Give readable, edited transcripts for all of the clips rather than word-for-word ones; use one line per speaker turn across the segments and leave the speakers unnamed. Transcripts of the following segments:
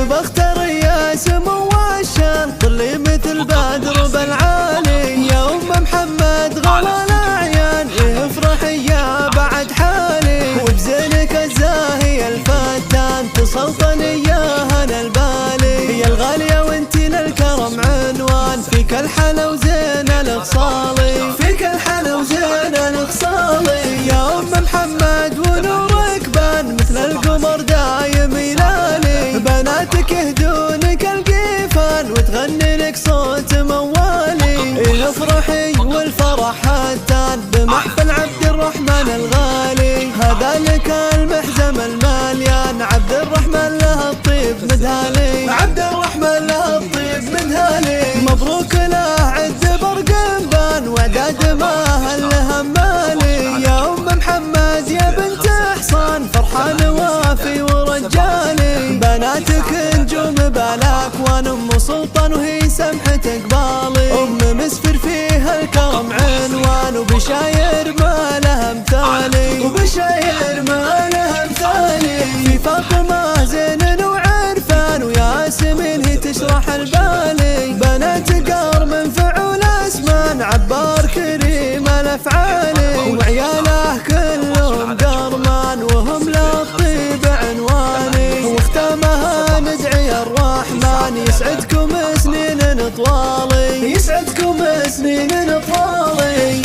بختار يا سمو الشان طلي مثل بدر بالعالي يا أم محمد غلا الأعيان افرحي يا بعد حالي وبزينك الزاهي الفتان تسلطني يا هنا البالي يا الغالية وانتي للكرم عنوان فيك الحلا وزين الخصالي فيك الحلا وزين الخصالي يا أم محمد ونورك بان مثل القمر دايم يلالي بناتك يهدونك القيفان وتغني لك صوت موالي افرحي والفرح هتان بمحفل عبد الرحمن الغالي هذا لك المحزم المليان عبد الرحمن له الطيب مدهالي عبد الرحمن له الطيب مدهالي مبروك له عد برقنبان وعداد ما هله مالي يا أم محمد يا بنت حصان فرحان وافي ورجالي بناتك نجوم بالاكوان ام سلطان وهي سمحة قبالي ام مسفر فيها الكرم عنوان وبشاير ما لها مثالي وبشاير ما لها مثالي في فاطمة زين وعرفان وياسمين هي تشرح البالي بنات قار من فعول اسمان عبار كريم الافعالي وعياله كلهم قرمان وهم للطيب عنواني واختامها ندعي الرحمن يسعدكم سنين طوالي يسعدكم سنين طوالي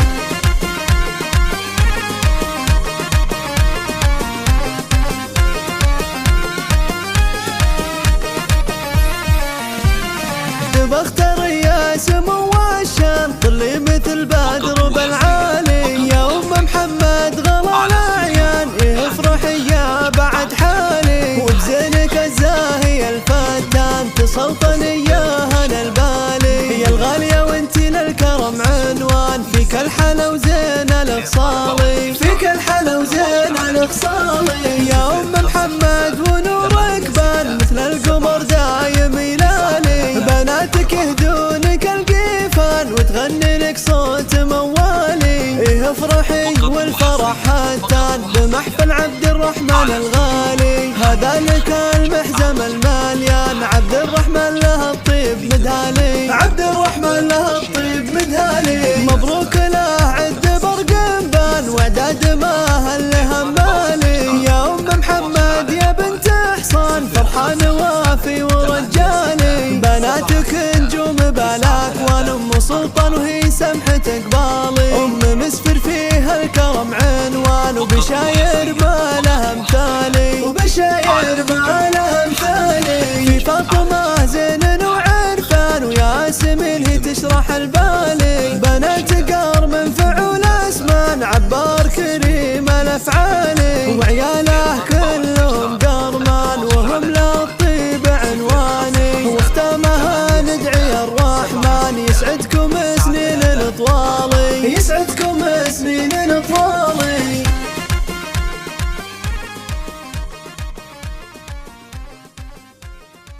بختار يا سمو الشان طلي مثل بدر بالعالي يا أم محمد غلا الأعيان افرحي يا بعد حالي وبزينك الزاهي الفتان تسلطني يا هنا البالي يا الغالية وانتي للكرم عنوان فيك الحلا وزين الخصالي فيك الحلا وزين الخصالي يا أم محمد ونورك بان مثل القمر دايم يلالي بناتك يهدونك القيفان وتغني لك صوت موالي افرحي والفرح هتان بمحفل عبد الرحمن الغالي هذا لك المحزم المليان عبد الرحمن له الطيب مدهالي عبد الرحمن له الطيب مدهالي مبروك له عد برقنبان وعداد ما هله مالي يا أم محمد يا بنت حصان فرحان وافي ورجالي بناتك نجوم بالاكوان ام سلطان وهي سمحة قبالي ام مسفر فيها الكرم عنوان وبشاير ما لها مثالي وبشاير ما لها مثالي في فاطمة زين وعرفان وياسمين هي تشرح البالي بنات قار من فعول اسمان عبار كريم الافعالي وعياله كلهم قرمان وهم للطيب عنواني واختامها ندعي الرحمن يسعدكم